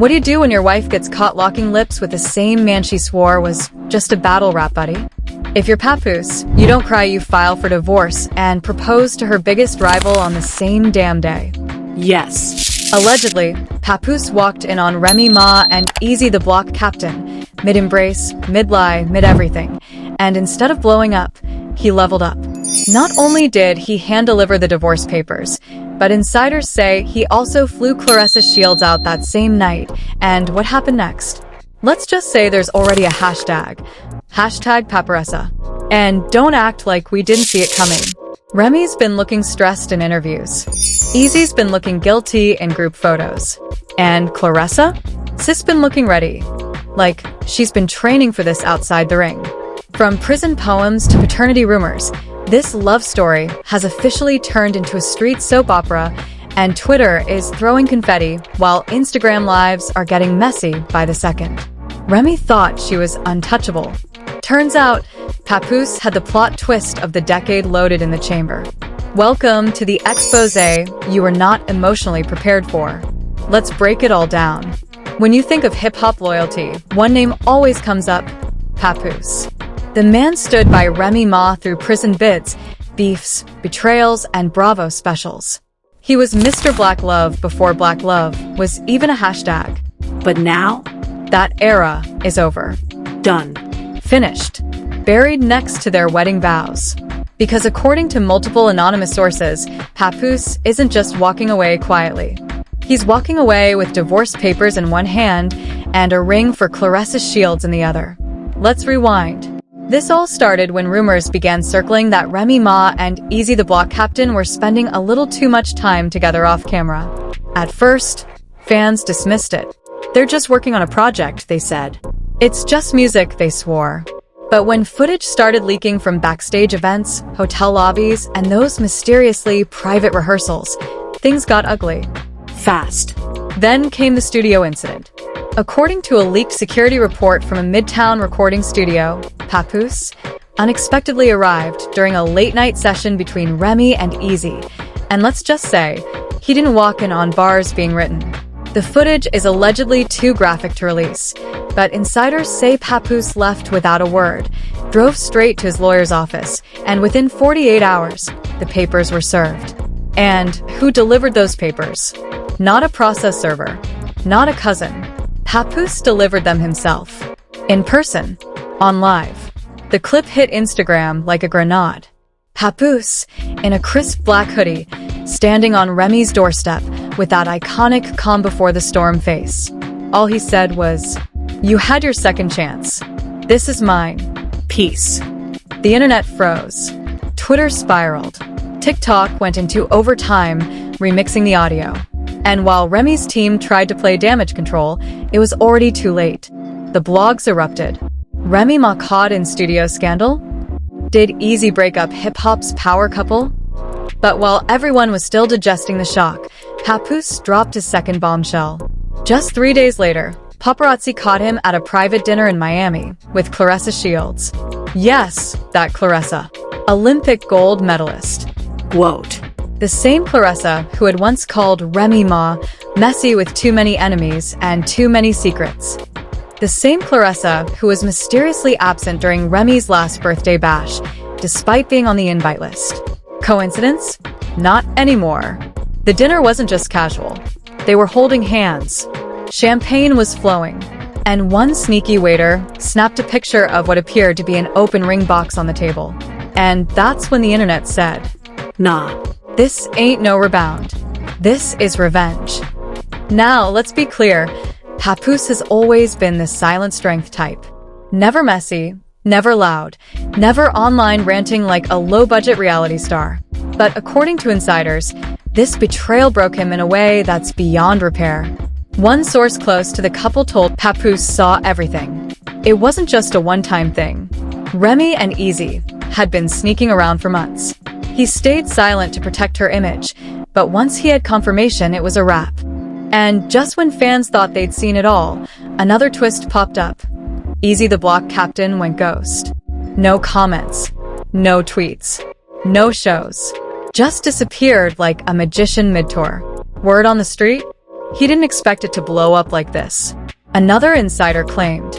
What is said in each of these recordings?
What do you do when your wife gets caught locking lips with the same man she swore was just a battle rap buddy? If you're Papoose, you don't cry, you file for divorce and propose to her biggest rival on the same damn day. Yes. Allegedly, Papoose walked in on Remy Ma and Eazy the block captain, mid-embrace, mid-lie, mid-everything, and instead of blowing up, he leveled up. Not only did he hand-deliver the divorce papers, but insiders say he also flew Claressa Shields out that same night. And what happened next? Let's just say there's already a hashtag. Hashtag Paparessa. And don't act like we didn't see it coming. Remy's been looking stressed in interviews. Eazy's been looking guilty in group photos. And Claressa? Sis been looking ready. Like, she's been training for this outside the ring. From prison poems to paternity rumors, this love story has officially turned into a street soap opera, and Twitter is throwing confetti while Instagram lives are getting messy by the second. Remy thought she was untouchable. Turns out, Papoose had the plot twist of the decade loaded in the chamber. Welcome to the exposé you were not emotionally prepared for. Let's break it all down. When you think of hip-hop loyalty, one name always comes up: Papoose. The man stood by Remy Ma through prison bids, beefs, betrayals, and Bravo specials. He was Mr. Black Love before Black Love was even a hashtag. But now? That era is over. Done. Finished. Buried next to their wedding vows. Because according to multiple anonymous sources, Papoose isn't just walking away quietly. He's walking away with divorce papers in one hand and a ring for Claressa Shields in the other. Let's rewind. This all started when rumors began circling that Remy Ma and Eazy the block captain were spending a little too much time together off camera. At first, fans dismissed it. They're just working on a project, they said. It's just music, they swore. But when footage started leaking from backstage events, hotel lobbies, and those mysteriously private rehearsals, things got ugly. Fast. Then came the studio incident. According to a leaked security report from a Midtown recording studio, Papoose unexpectedly arrived during a late-night session between Remy and Eazy. And let's just say, he didn't walk in on bars being written. The footage is allegedly too graphic to release, but insiders say Papoose left without a word, drove straight to his lawyer's office, and within 48 hours, the papers were served. And who delivered those papers? Not a process server, not a cousin. Papoose delivered them himself. In person. On live. The clip hit Instagram like a grenade. Papoose, in a crisp black hoodie, standing on Remy's doorstep with that iconic calm before the storm face. All he said was, "You had your second chance. This is mine. Peace." The internet froze. Twitter spiraled. TikTok went into overtime, remixing the audio. And while Remy's team tried to play damage control, it was already too late. The blogs erupted. Remy Ma caught in studio scandal? Did Eazy break up hip-hop's power couple? But while everyone was still digesting the shock, Papoose dropped his second bombshell. Just 3 days later, paparazzi caught him at a private dinner in Miami with Claressa Shields. Yes, that Claressa. Olympic gold medalist. Quote. The same Claressa who had once called Remy Ma messy with too many enemies and too many secrets. The same Claressa who was mysteriously absent during Remy's last birthday bash, despite being on the invite list. Coincidence? Not anymore. The dinner wasn't just casual. They were holding hands. Champagne was flowing. And one sneaky waiter snapped a picture of what appeared to be an open ring box on the table. And that's when the internet said, "Nah. This ain't no rebound. This is revenge." Now, let's be clear, Papoose has always been the silent strength type. Never messy, never loud, never online ranting like a low-budget reality star. But according to insiders, this betrayal broke him in a way that's beyond repair. One source close to the couple told Papoose saw everything. It wasn't just a one-time thing. Remy and Eazy had been sneaking around for months. He stayed silent to protect her image, but once he had confirmation, it was a wrap. And just when fans thought they'd seen it all, another twist popped up. Eazy the block captain went ghost. No comments, no tweets, no shows. Just disappeared like a magician mid-tour. Word on the street? He didn't expect it to blow up like this. Another insider claimed,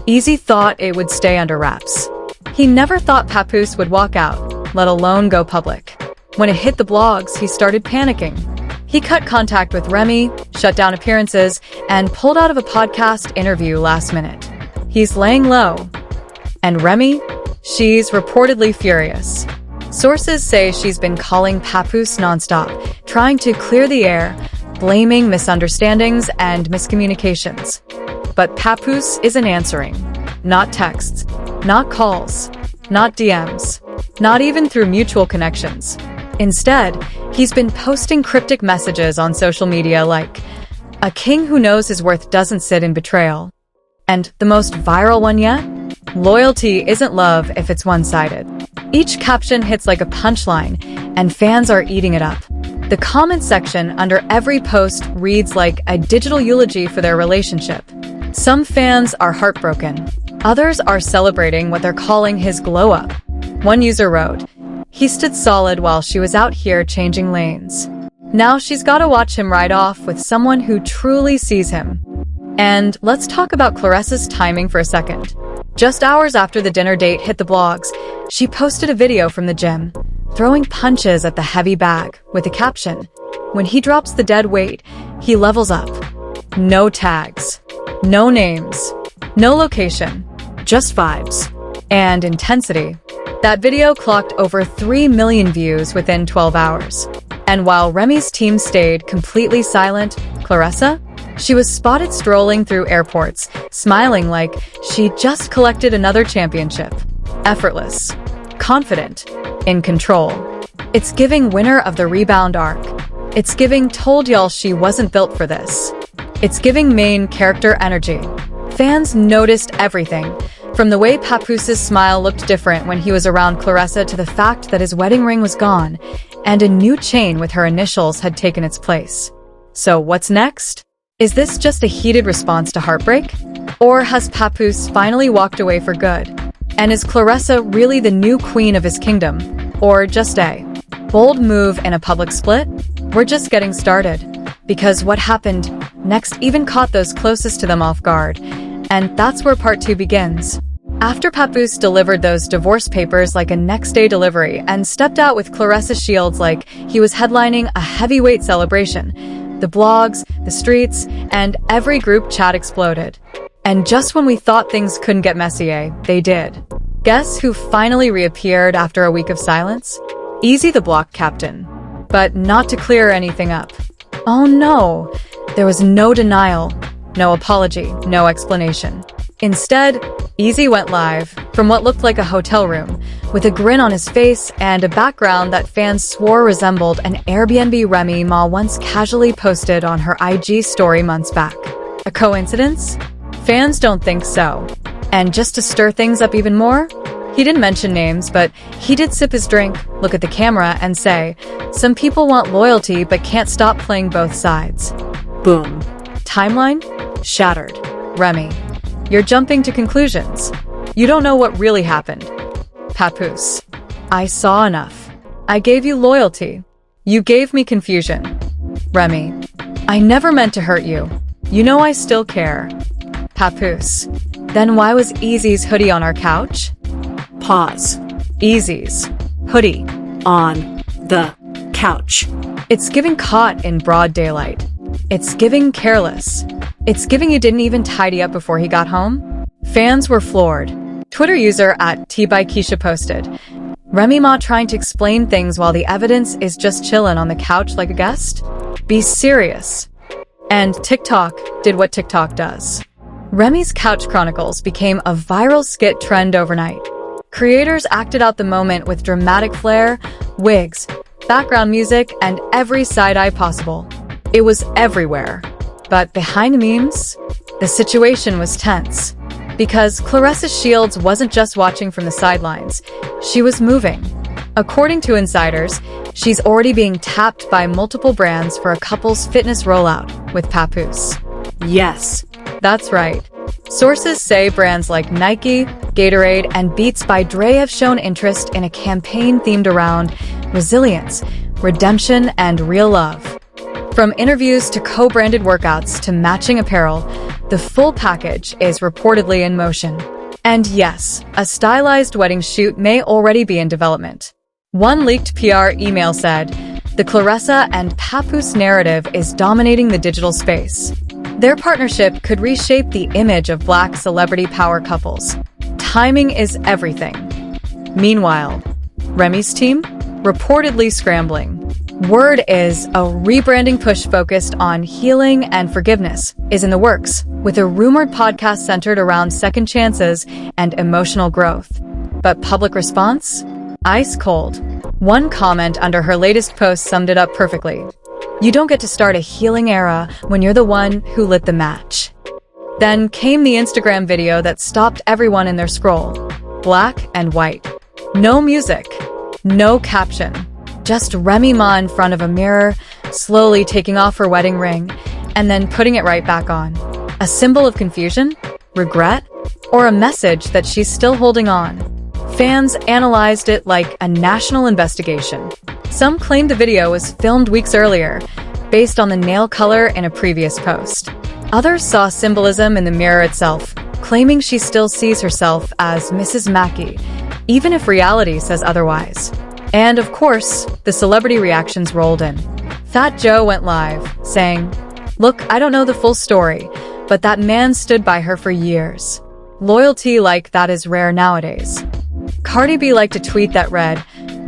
Eazy thought it would stay under wraps. He never thought Papoose would walk out, let alone go public. When it hit the blogs, he started panicking. He cut contact with Remy, shut down appearances, and pulled out of a podcast interview last minute. He's laying low. And Remy? She's reportedly furious. Sources say she's been calling Papoose nonstop, trying to clear the air, blaming misunderstandings and miscommunications. But Papoose isn't answering. Not texts, not calls, not DMs, not even through mutual connections. Instead, he's been posting cryptic messages on social media like, "A king who knows his worth doesn't sit in betrayal." And the most viral one yet? "Loyalty isn't love if it's one-sided." Each caption hits like a punchline, and fans are eating it up. The comment section under every post reads like a digital eulogy for their relationship. Some fans are heartbroken. Others are celebrating what they're calling his glow-up. One user wrote, "He stood solid while she was out here changing lanes. Now she's gotta watch him ride off with someone who truly sees him." And let's talk about Claressa's timing for a second. Just hours after the dinner date hit the blogs, she posted a video from the gym, throwing punches at the heavy bag with a caption, "When he drops the dead weight, he levels up." No tags, no names, no location, just vibes and intensity. That video clocked over 3 million views within 12 hours. And while Remy's team stayed completely silent, Claressa? She was spotted strolling through airports, smiling like she just collected another championship. Effortless, confident, in control. It's giving winner of the rebound arc. It's giving told y'all she wasn't built for this. It's giving main character energy. Fans noticed everything, from the way Papoose's smile looked different when he was around Claressa to the fact that his wedding ring was gone, and a new chain with her initials had taken its place. So what's next? Is this just a heated response to heartbreak? Or has Papoose finally walked away for good? And is Claressa really the new queen of his kingdom? Or just a bold move in a public split? We're just getting started. Because what happened next even caught those closest to them off guard. And that's where part 2 begins. After Papoose delivered those divorce papers like a next-day delivery and stepped out with Claressa Shields like he was headlining a heavyweight celebration, the blogs, the streets, and every group chat exploded. And just when we thought things couldn't get messier, they did. Guess who finally reappeared after a week of silence? Eazy the block captain. But not to clear anything up. Oh no, there was no denial, no apology, no explanation. Instead, Eazy went live from what looked like a hotel room, with a grin on his face and a background that fans swore resembled an Airbnb Remy Ma once casually posted on her IG story months back. A coincidence? Fans don't think so. And just to stir things up even more, he didn't mention names, but he did sip his drink, look at the camera, and say, "Some people want loyalty but can't stop playing both sides." Boom. Timeline? Shattered. Remy. You're jumping to conclusions. You don't know what really happened. Papoose. I saw enough. I gave you loyalty. You gave me confusion. Remy. I never meant to hurt you. You know I still care. Papoose. Then why was Eazy's hoodie on our couch? Pause. Eazy's hoodie. On the couch. It's giving caught in broad daylight. It's giving careless. It's giving you didn't even tidy up before he got home. Fans were floored. Twitter user @TByKeisha posted, "Remy Ma trying to explain things while the evidence is just chillin' on the couch like a guest? Be serious." And TikTok did what TikTok does. Remy's Couch Chronicles became a viral skit trend overnight. Creators acted out the moment with dramatic flair, wigs, background music, and every side-eye possible. It was everywhere. But behind the memes, the situation was tense. Because Claressa Shields wasn't just watching from the sidelines, she was moving. According to insiders, she's already being tapped by multiple brands for a couple's fitness rollout with Papoose. Yes. That's right. Sources say brands like Nike, Gatorade, and Beats by Dre have shown interest in a campaign themed around resilience, redemption, and real love. From interviews to co-branded workouts to matching apparel, the full package is reportedly in motion. And yes, a stylized wedding shoot may already be in development. One leaked PR email said, "The Claressa and Papoose narrative is dominating the digital space." Their partnership could reshape the image of Black celebrity power couples. Timing is everything. Meanwhile, Remy's team? Reportedly scrambling. Word is a rebranding push focused on healing and forgiveness is in the works, with a rumored podcast centered around second chances and emotional growth. But public response? Ice cold. One comment under her latest post summed it up perfectly. "You don't get to start a healing era when you're the one who lit the match." Then came the Instagram video that stopped everyone in their scroll. Black and white. No music. No caption. Just Remy Ma in front of a mirror, slowly taking off her wedding ring, and then putting it right back on. A symbol of confusion? Regret? Or a message that she's still holding on? Fans analyzed it like a national investigation. Some claimed the video was filmed weeks earlier, based on the nail color in a previous post. Others saw symbolism in the mirror itself, claiming she still sees herself as Mrs. Mackey, even if reality says otherwise. And of course, the celebrity reactions rolled in. Fat Joe went live, saying, "Look, I don't know the full story, but that man stood by her for years. Loyalty like that is rare nowadays." Cardi B liked a tweet that read,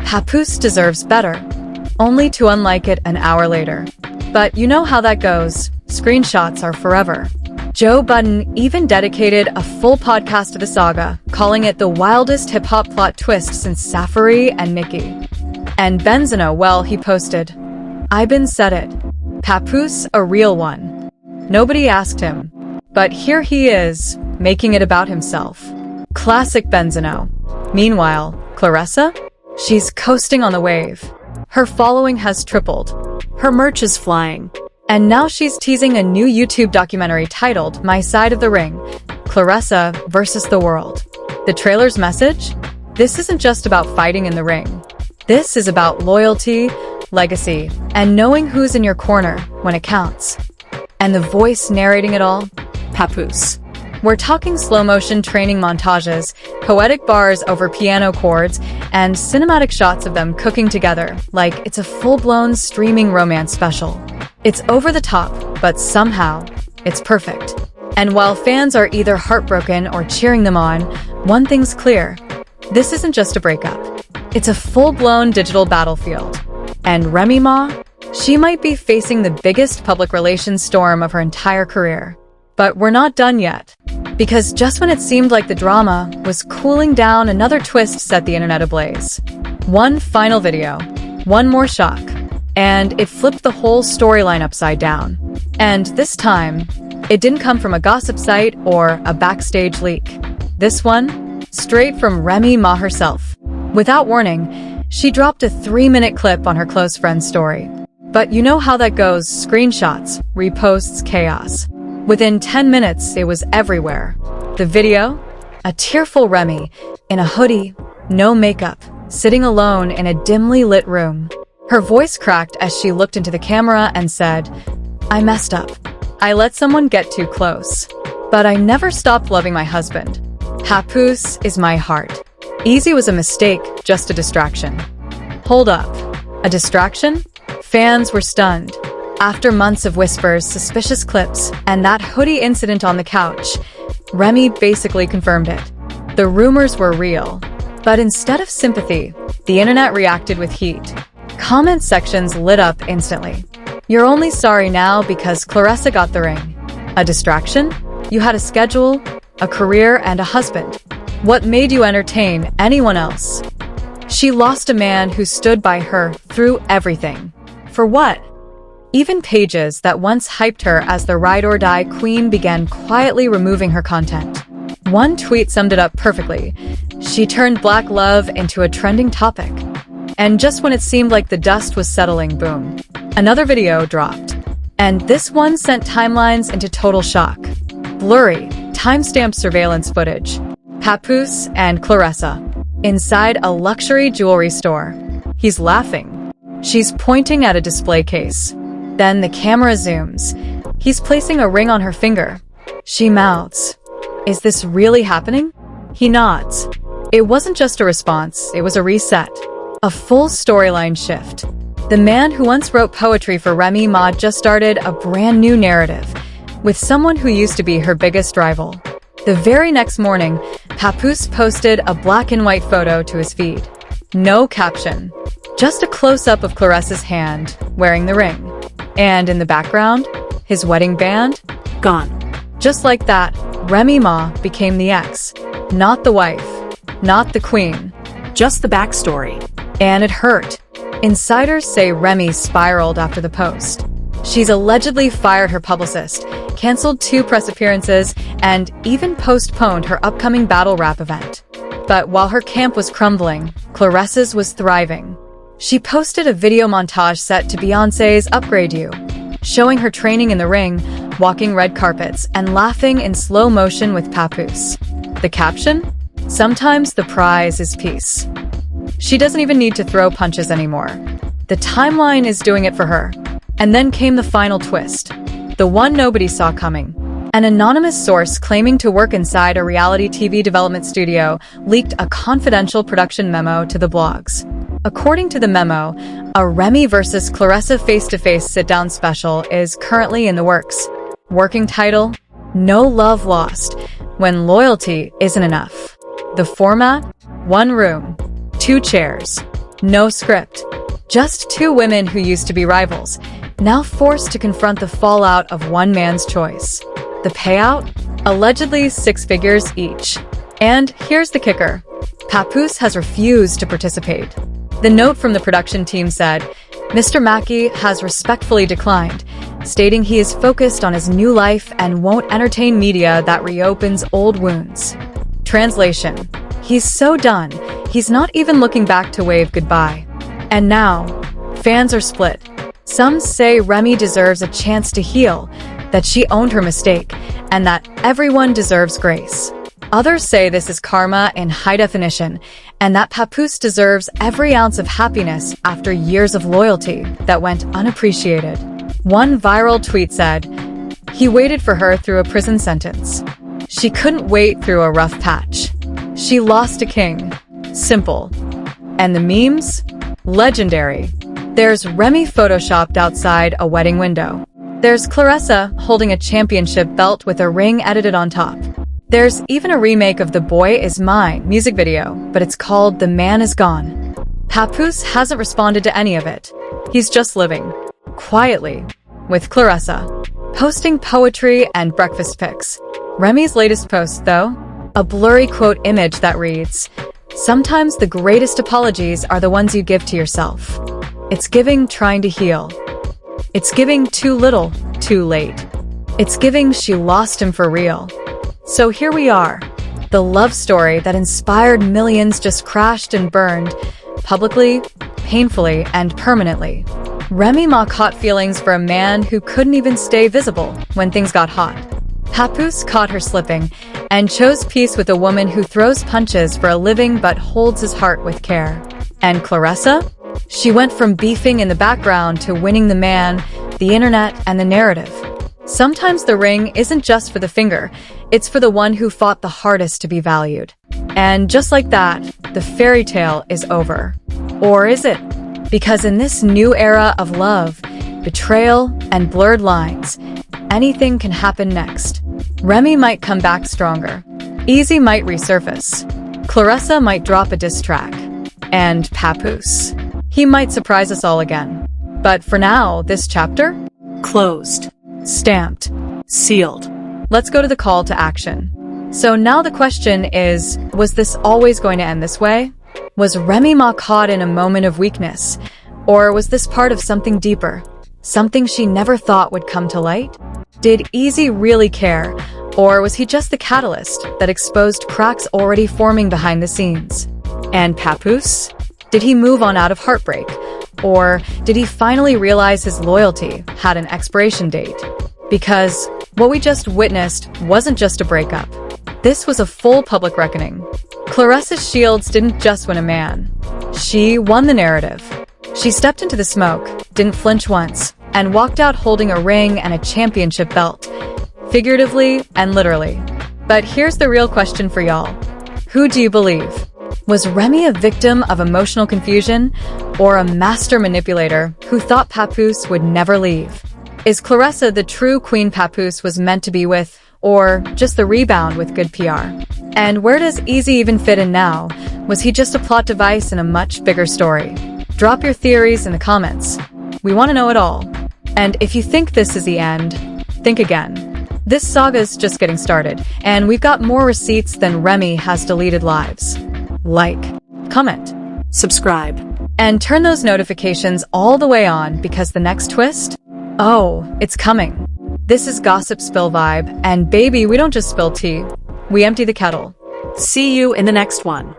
"Papoose deserves better," only to unlike it an hour later. But you know how that goes. Screenshots are forever. Joe Budden even dedicated a full podcast to the saga, calling it the wildest hip-hop plot twist since Safari and Nicki. And Benzino, well, he posted, "I been said it. Papoose a real one." Nobody asked him, but here he is, making it about himself. Classic Benzino. Meanwhile, Claressa? She's coasting on the wave. Her following has tripled. Her merch is flying. And now she's teasing a new YouTube documentary titled My Side of the Ring, Claressa versus the World. The trailer's message? This isn't just about fighting in the ring. This is about loyalty, legacy, and knowing who's in your corner when it counts. And the voice narrating it all? Papoose. We're talking slow-motion training montages, poetic bars over piano chords, and cinematic shots of them cooking together like it's a full-blown streaming romance special. It's over the top, but somehow, it's perfect. And while fans are either heartbroken or cheering them on, one thing's clear. This isn't just a breakup. It's a full-blown digital battlefield. And Remy Ma? She might be facing the biggest public relations storm of her entire career. But we're not done yet. Because just when it seemed like the drama was cooling down, another twist set the internet ablaze. One final video. One more shock. And it flipped the whole storyline upside down. And this time, it didn't come from a gossip site or a backstage leak. This one, straight from Remy Ma herself. Without warning, she dropped a 3-minute clip on her close friend's story. But you know how that goes, screenshots, reposts, chaos. Within 10 minutes, it was everywhere. The video? A tearful Remy, in a hoodie, no makeup, sitting alone in a dimly lit room. Her voice cracked as she looked into the camera and said, "I messed up. I let someone get too close. But I never stopped loving my husband. Papoose is my heart. Eazy was a mistake, just a distraction." Hold up. A distraction? Fans were stunned. After months of whispers, suspicious clips, and that hoodie incident on the couch, Remy basically confirmed it. The rumors were real. But instead of sympathy, the internet reacted with heat. Comment sections lit up instantly. "You're only sorry now because Claressa got the ring." A distraction? You had a schedule, a career, and a husband. What made you entertain anyone else? She lost a man who stood by her through everything. For what? Even pages that once hyped her as the ride-or-die queen began quietly removing her content. One tweet summed it up perfectly. She turned black love into a trending topic. And just when it seemed like the dust was settling, boom, another video dropped. And this one sent timelines into total shock. Blurry, timestamped surveillance footage. Papoose and Claressa inside a luxury jewelry store. He's laughing. She's pointing at a display case. Then the camera zooms. He's placing a ring on her finger. She mouths, "Is this really happening?" He nods. It wasn't just a response, it was a reset. A full storyline shift. The man who once wrote poetry for Remy Ma just started a brand new narrative, with someone who used to be her biggest rival. The very next morning, Papoose posted a black and white photo to his feed. No caption. Just a close-up of Claressa's hand, wearing the ring. And in the background, his wedding band? Gone. Just like that, Remy Ma became the ex. Not the wife. Not the queen. Just the backstory. And it hurt. Insiders say Remy spiraled after the post. She's allegedly fired her publicist, canceled 2 press appearances, and even postponed her upcoming battle rap event. But while her camp was crumbling, Claressa's was thriving. She posted a video montage set to Beyoncé's Upgrade You, showing her training in the ring, walking red carpets, and laughing in slow motion with Papoose. The caption? "Sometimes the prize is peace." She doesn't even need to throw punches anymore. The timeline is doing it for her. And then came the final twist. The one nobody saw coming. An anonymous source claiming to work inside a reality TV development studio leaked a confidential production memo to the blogs. According to the memo, a Remy versus Claressa face-to-face sit-down special is currently in the works. Working title: No Love Lost, When Loyalty Isn't Enough. The format: 1 room, 2 chairs, no script. Just 2 women who used to be rivals, now forced to confront the fallout of one man's choice. The payout? Allegedly 6 figures each. And here's the kicker. Papoose has refused to participate. The note from the production team said, "Mr. Mackey has respectfully declined, stating he is focused on his new life and won't entertain media that reopens old wounds." Translation: he's so done, he's not even looking back to wave goodbye. And now, fans are split. Some say Remy deserves a chance to heal, that she owned her mistake, and that everyone deserves grace. Others say this is karma in high definition, and that Papoose deserves every ounce of happiness after years of loyalty that went unappreciated. One viral tweet said, "He waited for her through a prison sentence. She couldn't wait through a rough patch. She lost a king." Simple. And the memes? Legendary. There's Remy photoshopped outside a wedding window. There's Claressa holding a championship belt with a ring edited on top. There's even a remake of the Boy Is Mine music video, but it's called The Man Is Gone. Papoose hasn't responded to any of it. He's just living, quietly, with Claressa, posting poetry and breakfast pics. Remy's latest post, though, a blurry quote image that reads, "Sometimes the greatest apologies are the ones you give to yourself." It's giving trying to heal. It's giving too little, too late. It's giving she lost him for real. So here we are. The love story that inspired millions just crashed and burned, publicly, painfully, and permanently. Remy Ma caught feelings for a man who couldn't even stay visible when things got hot. Papoose caught her slipping and chose peace with a woman who throws punches for a living but holds his heart with care. And Claressa? She went from beefing in the background to winning the man, the internet, and the narrative. Sometimes the ring isn't just for the finger, it's for the one who fought the hardest to be valued. And just like that, the fairy tale is over. Or is it? Because in this new era of love, betrayal, and blurred lines, anything can happen next. Remy might come back stronger. Eazy might resurface. Claressa might drop a diss track. And Papoose, he might surprise us all again. But for now, this chapter? Closed. Stamped. Sealed. Let's go to the call to action. So now the question is, was this always going to end this way? Was Remy Ma caught in a moment of weakness? Or was this part of something deeper? Something she never thought would come to light? Did Eazy really care? Or was he just the catalyst that exposed cracks already forming behind the scenes? And Papoose? Did he move on out of heartbreak? Or did he finally realize his loyalty had an expiration date? Because what we just witnessed wasn't just a breakup. This was a full public reckoning. Claressa's shields didn't just win a man. She won the narrative. She stepped into the smoke, didn't flinch once, and walked out holding a ring and a championship belt, figuratively and literally. But here's the real question for y'all. Who do you believe? Was Remy a victim of emotional confusion or a master manipulator who thought Papoose would never leave? Is Claressa the true queen Papoose was meant to be with, or just the rebound with good PR? And where does Eazy even fit in now? Was he just a plot device in a much bigger story? Drop your theories in the comments. We want to know it all. And if you think this is the end, think again. This saga's just getting started, and we've got more receipts than Remy has deleted lives. Like, comment, Subscribe. and turn those notifications all the way on because the next twist? Oh, it's coming. This is Gossip Spill Vibe, and baby, we don't just spill tea. We empty the kettle. See you in the next one.